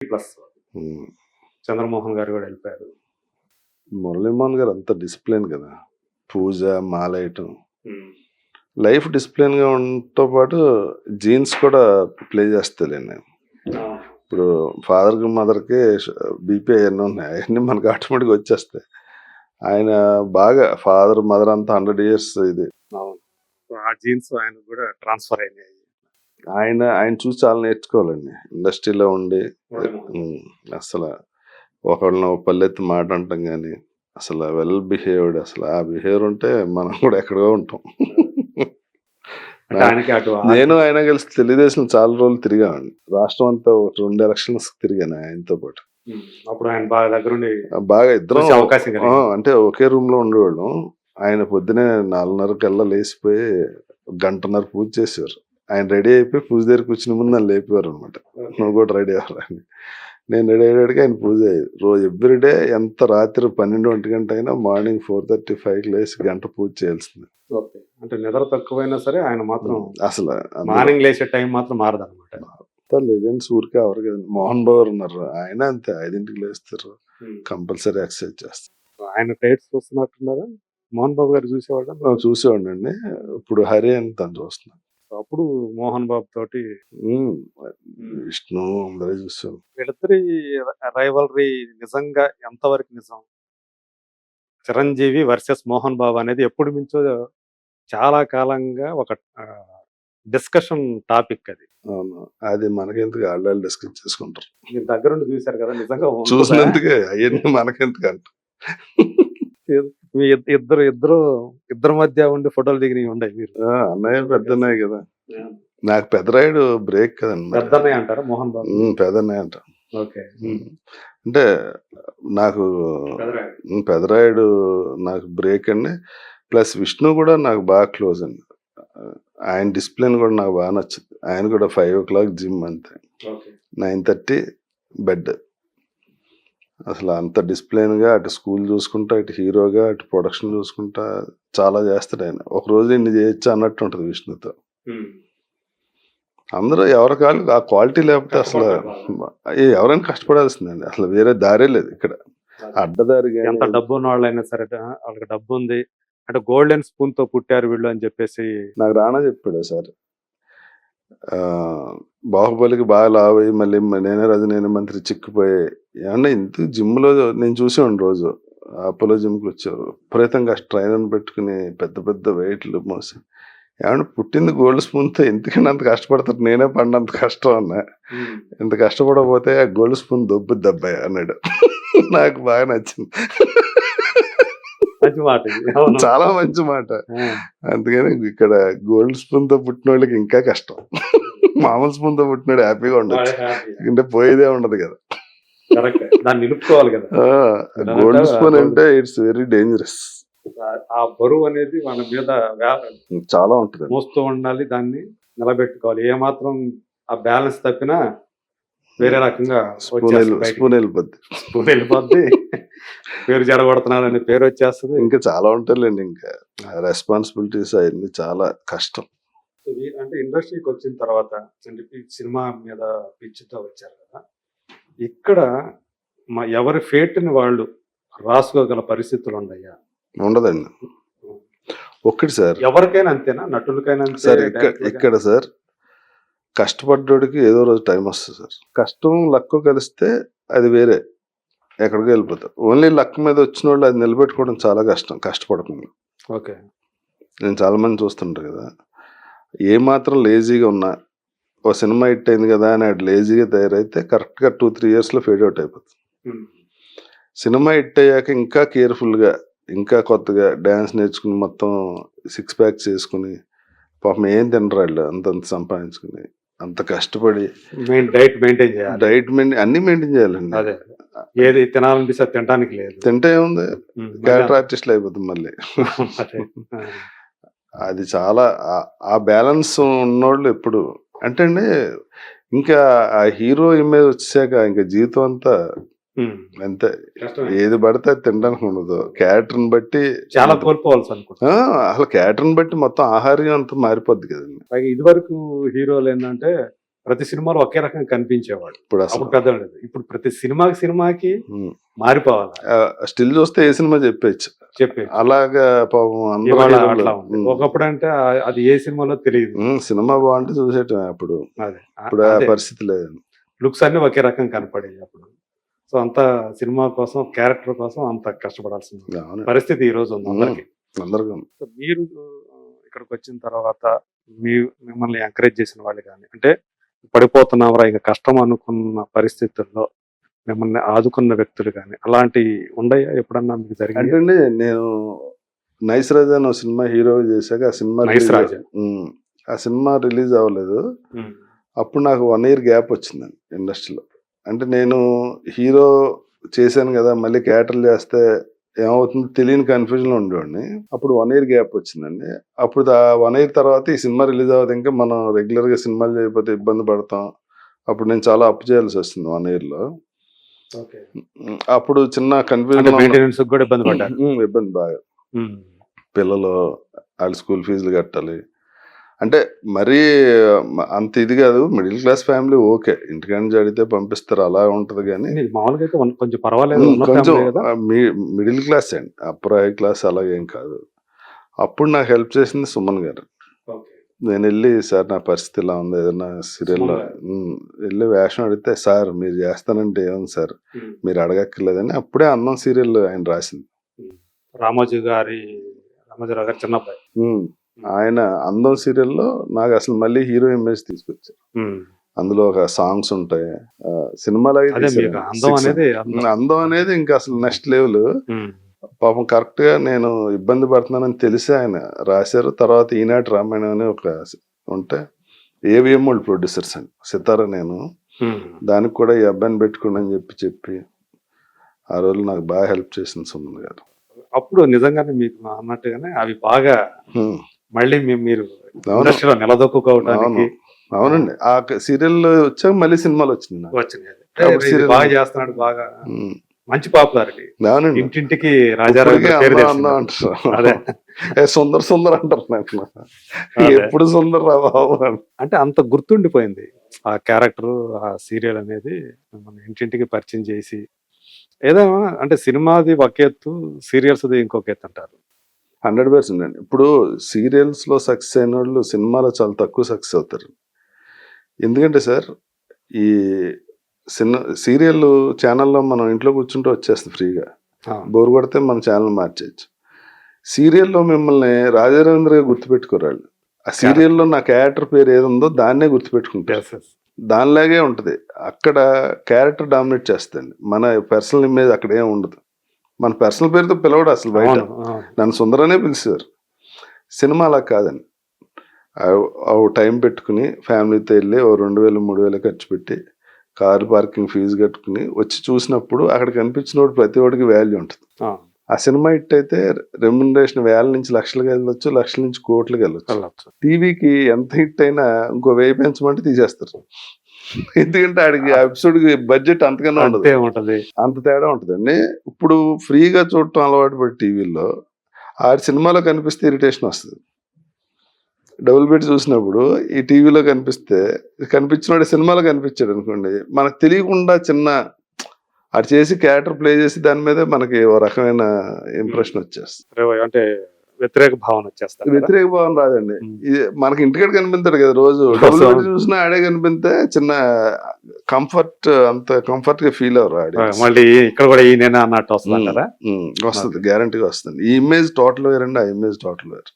Plus ఉమ్. చంద్రమోహన్ గారు కూడా వెళ్ళిపోయారు. మురళీమోహన్ గారు అంత డిసిప్లిన్ కదా, పూజ మాలేయటం, లైఫ్ డిసిప్లిన్ గా ఉండటంతో పాటు జీన్స్ కూడా ప్లే చేస్తాలేండి. ఇప్పుడు ఫాదర్ కి మదర్ కి బీపీ అవన్నీ ఉన్నాయి, అవన్నీ మనకి ఆటోమేటిక్ వచ్చేస్తాయి. ఆయన బాగా ఫాదర్ మదర్ అంతా 100 years ఇది. అవును, ఆ జీన్స్ ఆయన కూడా ట్రాన్స్ఫర్ అయినాయి. ఆయన చూసి చాలా నేర్చుకోవాలండి ఇండస్ట్రీలో ఉండి. అసలు ఒకళ్ళని పల్లెత్తి మాట అంటాం కానీ అసలు వెల్ బిహేవ్డ్, అసలు ఆ బిహేవియర్ ఉంటే మనం కూడా ఎక్కడో ఉంటాం. నేను ఆయన కలిసి తెలుగుదేశం చాలా రోజులు తిరిగామండి, రాష్ట్రం అంతా 2 elections తిరిగాను ఆయనతో పాటు. అప్పుడు ఆయన బాగా దగ్గరుండి బాగా ఇద్దరం అవకాశం అంటే ఒకే రూమ్ లో ఉండేవాళ్ళం. ఆయన పొద్దునే 4:30 లేచిపోయి 1 గంటన్నర పూజ చేసేవారు. ఆయన రెడీ అయిపోయి పూజ దగ్గర కూర్చుని ముందు నన్ను లేపేవారు అనమాట, నువ్వు కూడా రెడీ అవ్వాలని. నేను రెడీ అయ్యాడికి ఆయన పూజ అయ్యేది రోజు ఎవ్రీడే. ఎంత రాత్రి 12-1 గంట అయినా మార్నింగ్ 4:35 లేచి గంట పూజ చేయాల్సింది. అంటే నిద్ర తక్కువైనా సరే ఆయన మాత్రం అసలు మార్నింగ్ లేచే టైం మాత్రం మారదు అనమాట. లెజెండ్స్ ఊరికే ఎవరు కదా, మోహన్ బాబు ఉన్నారు, ఆయన అంతే 5ంటికి లేస్తారు, కంపల్సరీ ఎక్సర్సైజ్ చేస్తారు. ఆయన టైట్స్ చూస్తున్నట్టున్నారా? మోహన్ బాబు గారు చూసేవాళ్ళ? చూసేవాడిని అండి. ఇప్పుడు హరి అని తను చూస్తున్నాను. అప్పుడు మోహన్ బాబు తోటి విష్ణు అందరూ చూసాం. వీళ్ళిద్దరి రైవలరీ నిజంగా ఎంతవరకు నిజం? చిరంజీవి వర్సెస్ మోహన్ బాబు అనేది ఎప్పుడు మించో చాలా కాలంగా ఒక డిస్కషన్ టాపిక్ అది. అవును, అది మనకెందుకు, వాళ్ళు డిస్కస్ చేసుకుంటారు. మీరు దగ్గరుండి చూసారు కదా, నిజంగా చూసినందుకే అవన్నీ మనకెందుకు అంట. ఇద్దరు మధ్య ఉండి ఫోటోలు దిగినవి ఉన్నాయి మీరు. అన్నయ్య పెద్దన్నయ్య కదా, నాకు పెద్దరాయుడు బ్రేక్ కదండి. పెద్దన్నయ్య అంటారా మోహన్ బాబు? పెద్దన్నయ్య అంట. ఓకే, అంటే నాకు పెద్దరాయుడు నాకు బ్రేక్ అండి. ప్లస్ విష్ణు కూడా నాకు బాగా క్లోజ్ అండి. ఆయన డిసిప్లిన్ కూడా నాకు బాగా నచ్చింది. ఆయన కూడా 5 o'clock జిమ్, అంతే 9:30 బెడ్. అసలు అంత డిసిప్లిన్ గా అటు స్కూల్ చూసుకుంటా, ఇటు హీరోగా, అటు ప్రొడక్షన్ చూసుకుంటా చాలా చేస్తాడు ఆయన. ఒక రోజు ఇన్ని చేయొచ్చు అన్నట్టు ఉంటుంది విష్ణుతో. అందరూ ఎవరి కాళ్ళు ఆ క్వాలిటీ లేకపోతే అసలు ఎవరైనా కష్టపడాల్సిందండి, అసలు వేరే దారే లేదు ఇక్కడ. అడ్డదారి ఎంత డబ్బు ఉన్న వాళ్ళైనా సరే, వాళ్ళకి డబ్బు ఉంది అంటే గోల్డెన్ స్పూన్ తో పుట్టారు వీళ్ళు అని చెప్పేసి నాకు రానా చెప్పాడు సార్. బాహుబలికి బాగా లావ్ అయ్యి మళ్ళీ నేనే రాజు నేనే మంత్రి చిక్కిపోయి ఏమన్నా ఇంత జిమ్లో నేను చూసేవాడిని. రోజు అపోలో జిమ్కి వచ్చారు, విపరీతంగా ట్రైనర్ పెట్టుకుని పెద్ద పెద్ద వెయిట్లు మోసి. ఏమన్నా పుట్టింది గోల్డ్ స్పూన్తో, ఎందుకని అంత కష్టపడతారు, నేనే పడినంత కష్టం అన్నా. ఇంత కష్టపడకపోతే ఆ గోల్డ్ స్పూన్ దొబ్బుద్ది అబ్బాయి అన్నాడు. నాకు బాగా నచ్చింది, మంచి మాట, చాలా మంచి మాట. అందుకని ఇక్కడ గోల్డ్ స్పూన్ తో పుట్టిన వాళ్ళకి ఇంకా కష్టం, మామూలు స్పూన్ తో పుట్టినాడు హ్యాపీగా ఉండొచ్చు, అంటే పోయేదే ఉండదు కదా. దాన్ని నిలుపుకోవాలి కదా. గోల్డ్ స్పూన్ అంటే ఇట్స్ వెరీ డేంజరస్. ఆ బరువు అనేది మన మీద చాలా ఉంటుంది, మోస్తూ ఉండాలి, దాన్ని నిలబెట్టుకోవాలి. ఏమాత్రం ఆ బ్యాలెన్స్ తప్పినా వేరే రకంగా స్పూన్ వెళ్ళిపోద్ది, పేరు జడగొడుతున్నారని పేరు వచ్చేస్తుంది. ఇంకా చాలా ఉంటారులేండి, ఇంకా రెస్పాన్సిబిలిటీస్ అవన్నీ చాలా కష్టం. అంటే ఇండస్ట్రీకి వచ్చిన తర్వాత సినిమా మీద పిచ్చితో వచ్చారు కదా, ఇక్కడ ఎవరి ఫేట్ని వాళ్ళు రాసుకోగల పరిస్థితులు ఉన్నాయా? ఉండదండి. ఒక్కటి సార్, ఎవరికైనా అంతేనా? నటులకైనా సార్ ఇక్కడ సార్ కష్టపడ్డోడికి ఏదో రోజు టైం వస్తుంది సార్. కష్టం లక్ కలిస్తే అది వేరే, ఎక్కడికి వెళ్ళిపోతారు. ఓన్లీ లక్ మీద వచ్చిన వాళ్ళు అది నిలబెట్టుకోవడం చాలా కష్టం, కష్టపడకుండా. ఓకే, నేను చాలా మంది చూస్తుంటా కదా, ఏమాత్రం లేజీగా ఉన్నా ఓ సినిమా హిట్ అయింది కదా అని అటు లేజీగా తయారైతే కరెక్ట్గా 2-3 yearsలో ఫేడ్ అవుట్ అయిపోతుంది. సినిమా హిట్ అయ్యాక ఇంకా కేర్ఫుల్గా, ఇంకా కొత్తగా డ్యాన్స్ నేర్చుకుని మొత్తం 6 packs చేసుకుని, పాపం ఏం తినరు వాళ్ళు, అంతంత సంపాదించుకుని అంత కష్టపడి డైట్ మెయింటైన్ చేయాలి, అన్ని మెయింటైన్ చేయాలండి. అదే ఏది తినాలనిపిస్తే తినడానికి లేదు, తింటే ఏముంది క్యారెక్టర్ ఆర్టిస్ట్లు అయిపోతుంది మళ్ళీ. అది చాలా ఆ బ్యాలెన్స్ ఉన్నోళ్ళు ఎప్పుడు అంటే అండి, ఇంకా ఆ హీరో ఇమేజ్ వచ్చాక ఇంకా జీవితం అంతా అంతే, ఏది పడితే తినడానికి ఉండదు. క్యారెక్టర్ని బట్టి చాలా కోల్పోవాల్సి అనుకుంటా. అసలు క్యారెక్టర్ని బట్టి మొత్తం ఆహార్యం అంతా మారిపోద్ది కదండి. ఇది వరకు హీరోలు ఏంటంటే ప్రతి సినిమాలో ఒకే రకంగా కనిపించేవాడు. ఇప్పుడు అసలు అప్పుడు పెద్ద ఇప్పుడు ప్రతి సినిమాకి మారిపోవాలి స్టిల్ చూస్తే ఏ సినిమా చెప్పేచ్చు. చెప్పే అలాగా పాపం అందరూ ఇవాళ హీరోలు. అట్లా ఉంది. ఒకప్పుడు అంటే అది ఏ సినిమాలో తెలియదు. సినిమా బాగుంటే చూసేటం అప్పుడు. అదే ఇప్పుడు ఆ పరిస్థితి లేదు. లుక్స్ అన్ని ఒకే రకంగా కనపడేవి అప్పుడు. సో అంత సినిమా కోసం, క్యారెక్టర్ కోసం అంత కష్టపడాల్సిన అవును. పరిస్థితి ఈ రోజు ఉంది అందరికి. అందరికీ. సో మీరు ఇక్కడికి వచ్చిన తర్వాత మిమ్మల్ని ఎంకరేజ్ చేసిన వాళ్ళు కానీ, అంటే పడిపోతున్నావరా ఇక కష్టం అనుకున్న పరిస్థితుల్లో మిమ్మల్ని ఆదుకున్న వ్యక్తులు కానీ అలాంటివి ఉన్నాయా ఎప్పుడన్నా మీకు జరిగింది? అంటే నేను నైస్ రాజా అనే సినిమా హీరో చేశాక ఆ సినిమా నైస్ రాజా ఆ సినిమా రిలీజ్ అవ్వలేదు. అప్పుడు నాకు 1 year గ్యాప్ వచ్చిందండి ఇండస్ట్రీలో. అంటే నేను హీరో చేశాను కదా, మళ్ళీ క్యారెక్టర్లు చేస్తే ఏమవుతుందో తెలియని కన్ఫ్యూజన్లో ఉండేవాడిని. అప్పుడు 1 year గ్యాప్ వచ్చిందండి. అప్పుడు 1 year తర్వాత ఈ సినిమా రిలీజ్ అవ్వదు, ఇంకా మనం రెగ్యులర్గా సినిమాలు చేయకపోతే ఇబ్బంది పడతాం. అప్పుడు నేను చాలా అప్పు చేయాల్సి వస్తుంది 1 yearలో. అప్పుడు చిన్న కన్ఫ్యూజన్, కూడా ఇబ్బంది పడ్డారు. ఇబ్బంది బాగా. పిల్లలు వాళ్ళ స్కూల్ ఫీజులు కట్టాలి. అంటే మరీ అంత ఇది కాదు, మిడిల్ క్లాస్ ఫ్యామిలీ ఓకే, ఇంటికాడ నుంచి అడిగితే పంపిస్తారు అలా ఉంటది. కానీ మామూలుగా అయితే కొంచెం పర్వాలేదు, కొంచెం మిడిల్ క్లాస్ అండి, అప్పర్ హై క్లాస్ అలాగేం కాదు. అప్పుడు నాకు హెల్ప్ చేసింది సుమన్ గారు. నేను వెళ్ళి, సార్ నా పరిస్థితి ఇలా ఉంది, ఏదైనా సీరియల్లో వెళ్ళి వేషం అడిగితే, సార్ మీరు చేస్తానంటే ఏముంది సార్, మీరు అడగక్కర్లేదని అప్పుడే అన్నం సీరియల్ ఆయన రాసింది. రామోజీ గారి చిన్నబ్బాయి ఆయన అందం సీరియల్లో నాకు అసలు మళ్ళీ హీరో ఇమేజ్ తీసుకొచ్చారు. అందులో ఒక సాంగ్స్ ఉంటాయి, సినిమాలో అందం అనేది ఇంకా అసలు నెక్స్ట్ లెవెల్. పాపం కరెక్ట్ గా నేను ఇబ్బంది పడుతున్నానని తెలిసి ఆయన రాశారు. తర్వాత ఈనాటి రామాయణం అని ఒక ఉంటే ఏవిఎం వాళ్ళు ప్రొడ్యూసర్స్ అండి, సితారా నేను దానికి కూడా ఈ అబ్బాయిని పెట్టుకోండి అని చెప్పి ఆ రోజు నాకు బాగా హెల్ప్ చేసింది సుమన్ గారు. అప్పుడు నిజంగానే మీకు అన్నట్టుగానే అవి బాగా మళ్ళీ మీరు నిలదొక్కుకోవడానికి. అవునండి, ఆ సీరియల్ వచ్చాక మళ్ళీ సినిమాలు వచ్చినాయి. బాగా చేస్తున్నాడు, బాగా మంచి పాపులారిటీ. అవునండి, ఇంటింటికి రాజారావు అంటారు, సుందర్ సుందర్ అంటారు నాకు, ఎప్పుడు సుందర్ రావు అంటే అంత గుర్తుండిపోయింది ఆ క్యారెక్టర్, ఆ సీరియల్ అనేది మన ఇంటింటికి పరిచయం చేసి. ఏదైనా అంటే సినిమాది ఒక ఎత్తు, సీరియల్స్ ఇంకొక ఎత్తు అంటారు. 100% అండి. ఇప్పుడు సీరియల్స్ లో సక్సెస్ అయిన వాళ్ళు సినిమాలో చాలా తక్కువ సక్సెస్ అవుతారు. ఎందుకంటే సార్, ఈ సీరియల్ ఛానల్లో మనం ఇంట్లో కూర్చుంటే వచ్చేస్తుంది ఫ్రీగా, బోర్ కొడితే మన ఛానల్ మార్చేయచ్చు. సీరియల్లో మిమ్మల్ని రాజారవీంద్రగా గుర్తుపెట్టుకోరాళ్ళు. ఆ సీరియల్లో నా క్యారెక్టర్ పేరు ఏదుందో దాన్నే గుర్తుపెట్టుకుంటారు. దానిలాగే ఉంటుంది. అక్కడ క్యారెక్టర్ డామినేట్ చేస్తుంది, మన పర్సనల్ ఇమేజ్ అక్కడ ఏం ఉండదు. మన పర్సనల్ పేరుతో పిలవడు అసలు, బయట నన్ను సుందరనే పిలిచారు. సినిమా అలా కాదండి, టైం పెట్టుకుని ఫ్యామిలీతో వెళ్ళి 2000-3000 ఖర్చు పెట్టి కారు పార్కింగ్ ఫీజు కట్టుకుని వచ్చి చూసినప్పుడు అక్కడ కనిపించినోడు ప్రతి ఒడికి వాల్యూ ఉంటుంది. ఆ సినిమా హిట్ అయితే రెమ్యునరేషన్ 1000 నుంచి లక్షలకు వెళ్ళొచ్చు, లక్షల నుంచి కోట్లకు వెళ్ళొచ్చు. టీవీకి ఎంత హిట్ అయినా ఇంకో 1000 పెంచమంటే తీసేస్తారు. ఎందుకంటే ఆడికి ఎపిసోడ్ బడ్జెట్ అంతకన్నా ఉండదు, అంత తేడా ఉంటుందండి. ఇప్పుడు ఫ్రీగా చూడటం అలవాటు పడి టీవీలో ఆడి సినిమాలో కనిపిస్తే ఇరిటేషన్ వస్తుంది. డబుల్ బెడ్ చూసినప్పుడు ఈ టీవీలో కనిపించినోడు సినిమాలో కనిపించాడు అనుకోండి, మనకు తెలియకుండా చిన్న ఆడు చేసి క్యారెక్టర్ ప్లే చేసి దాని మీద మనకి ఓ రకమైన ఇంప్రెషన్ వచ్చేస్తుంది. అంటే వ్యతిరేక భావన వచ్చేస్తారు. వ్యతిరేక భావన రాదండి, ఇది మనకి ఇంటికాడ కనిపిస్తాడు కదా రోజు, డబుల్ బెడ్ చూసినా ఆడే కనిపిస్తే చిన్న కంఫర్ట్, అంత కంఫర్ట్ గా ఫీల్ అవ్వరు ఆడే. మళ్ళీ ఇక్కడ కూడా ఈయన అన్నట్టు వస్తుంది, గ్యారంటీగా వస్తుంది. ఈ ఇమేజ్ టోటల్ వేర్ అండి, ఆ ఇమేజ్ టోటల్ వేర్.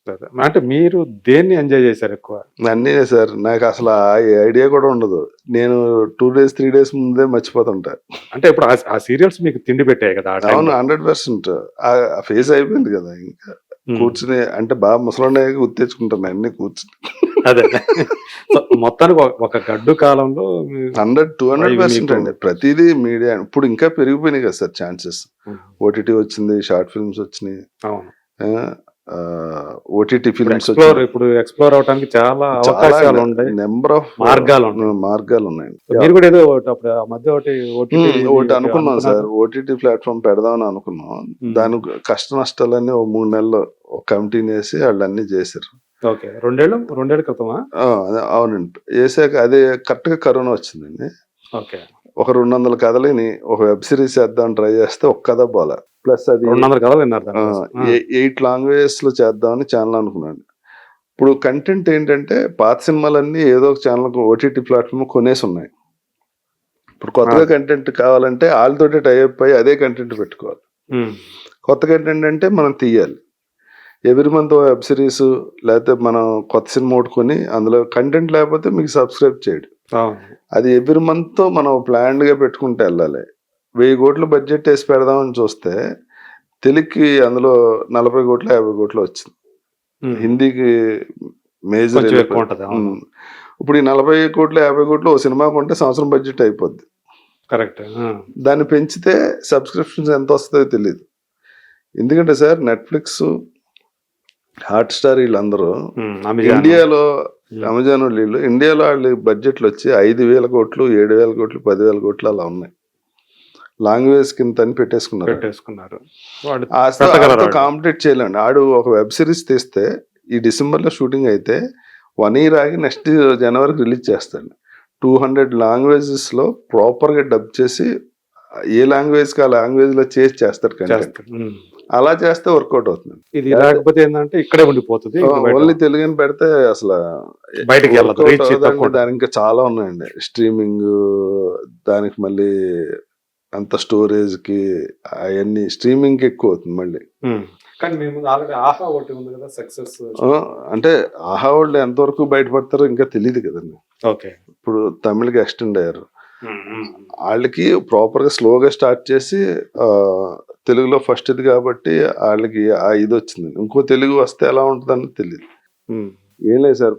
అంటే మీరు దేన్ని ఎంజాయ్ చేశారు ఎక్కువ? అన్నీ సార్, నాకు అసలు ఆ ఐడియా కూడా ఉండదు. నేను 2 days 3 days ముందే మర్చిపోతుంటా. అంటే ఇప్పుడు ఆ సీరియల్స్ మీకు తిండి పెట్టాయి కదా? అవును, 100%. ఆ ఫేస్ అయిపోయింది కదా, ఇంకా కూర్చుని అంటే బాగా ముసలాండే గుర్తెచ్చుకుంటాను అన్ని కూర్చుని. అదే మొత్తానికి ఒక గడ్డు కాలంలో 100-200% అండి ప్రతిదీ మీడియా. ఇప్పుడు ఇంకా పెరిగిపోయినాయి కదా సార్ ఛాన్సెస్. ఓటీటీ వచ్చింది, షార్ట్ ఫిల్మ్స్ వచ్చినాయి, ఓటీటీ ఫిల్మ్స్ ఇప్పుడు ఎక్స్ప్లోర్ అవడానికి చాలా అవకాశాలు ఉన్నాయి, నెంబర్ ఆఫ్ మార్గాలు ఉన్నాయి. మీరు కూడా ఏదో మధ్య ఒకటి అనుకున్నాం సార్, ఓటీటీ ప్లాట్ఫామ్ పెడదామని అనుకున్నాం. దాని కష్ట నష్టాలన్నీ 3 నెలలు ఒక కమిటీని వేసి వాళ్ళు అన్ని చేశారు. ఓకే. రెండేళ్ల క్రితమా? అవునండి. వేసాక అదే కరెక్ట్గా కరోనా వచ్చిందండి. ఓకే. ఒక 200 కథలని ఒక వెబ్ సిరీస్ చేద్దాం ట్రై చేస్తే ఒక్క కథ పోలే. ప్లస్ అది 200 కథలు విన్నారు దానికోసం. 8 లాంగ్వేజెస్ లో చేద్దామని ఛానల్ అనుకున్నాను. ఇప్పుడు కంటెంట్ ఏంటంటే పాత సినిమాలన్నీ ఏదో ఒక ఛానల్ ఓటీటీ ప్లాట్ఫామ్ కొనేసి ఉన్నాయి. ఇప్పుడు కొత్తగా కంటెంట్ కావాలంటే వాళ్ళతోటి టైఅప్ అయ్యి అదే కంటెంట్ పెట్టుకోవాలి. కొత్త కంటెంట్ అంటే మనం తీయాలి. ఎవ్రీ మంత్ వెబ్ సిరీస్ లేకపోతే మనం కొత్త సినిమా ఓటుకొని అందులో కంటెంట్ లేకపోతే మీకు సబ్స్క్రైబ్ చేయడు. అది ఎవ్రీ మంత్ మనం ప్లాన్డ్ గా పెట్టుకుంటే వెళ్ళాలి. 1000 కోట్లు బడ్జెట్ వేసి పెడదామని చూస్తే తెలుగుకి అందులో 40 కోట్లు 50 కోట్లు వచ్చింది. హిందీకి మేజర్ ఇప్పుడు ఈ 40 కోట్లు 50 కోట్లు ఓ సినిమా కొంటే సంవత్సరం బడ్జెట్ అయిపోద్ది. కరెక్ట్. దాన్ని పెంచితే సబ్స్క్రిప్షన్స్ ఎంత వస్తుందో తెలియదు. ఎందుకంటే సార్ నెట్ఫ్లిక్స్ హాట్‌స్టార్ వీళ్ళందరూ ఇండియాలో అమెజాన్ వీళ్ళు ఇండియాలో వాళ్ళ బడ్జెట్లు వచ్చి 5,000 కోట్లు 7,000 కోట్లు 10,000 కోట్లు అలా ఉన్నాయి. లాంగ్వేజ్ కింద అని పెట్టేసుకున్నారు. కాంపిటేట్ చేయలేండి. ఆడు ఒక వెబ్ సిరీస్ తీస్తే ఈ డిసెంబర్ లో షూటింగ్ అయితే 1 year ఆగి నెక్స్ట్ జనవరికి రిలీజ్ చేస్తాడు. 200 లాంగ్వేజెస్ లో ప్రాపర్ గా డబ్ చేసి ఏ లాంగ్వేజ్ కి ఆ లాంగ్వేజ్ లో చేస్తాడు కంటెంట్. అలా చేస్తే వర్కౌట్ అవుతుంది. ఇది లేకపోతే ఏంటంటే ఇక్కడే ఉండిపోతుంది. ఓన్లీ తెలుగుని పెడితే అసలు బయటకి దానికి ఇంకా చాలా ఉన్నాయండి. స్ట్రీమింగ్ దానికి మళ్ళీ అంత స్టోరేజ్ కి అవన్నీ స్ట్రీమింగ్ కి ఎక్కువ అవుతుంది మళ్ళీ. కానీ మేము ఆల్రెడీ ఆహా ఒకటి ఉంది కదా సక్సెస్. అంటే ఆహా వాళ్ళు ఎంతవరకు బయటపడతారో ఇంకా తెలియదు కదండి. ఓకే. ఇప్పుడు తమిళకి ఎక్స్టెండ్ అయ్యారు. వాళ్ళకి ప్రాపర్ గా స్లోగా స్టార్ట్ చేసి తెలుగులో ఫస్ట్ ఇది కాబట్టి వాళ్ళకి ఇది వచ్చింది. ఇంకో తెలుగు వస్తే ఎలా ఉంటుందని తెలియదు. ఏం లేదు సార్,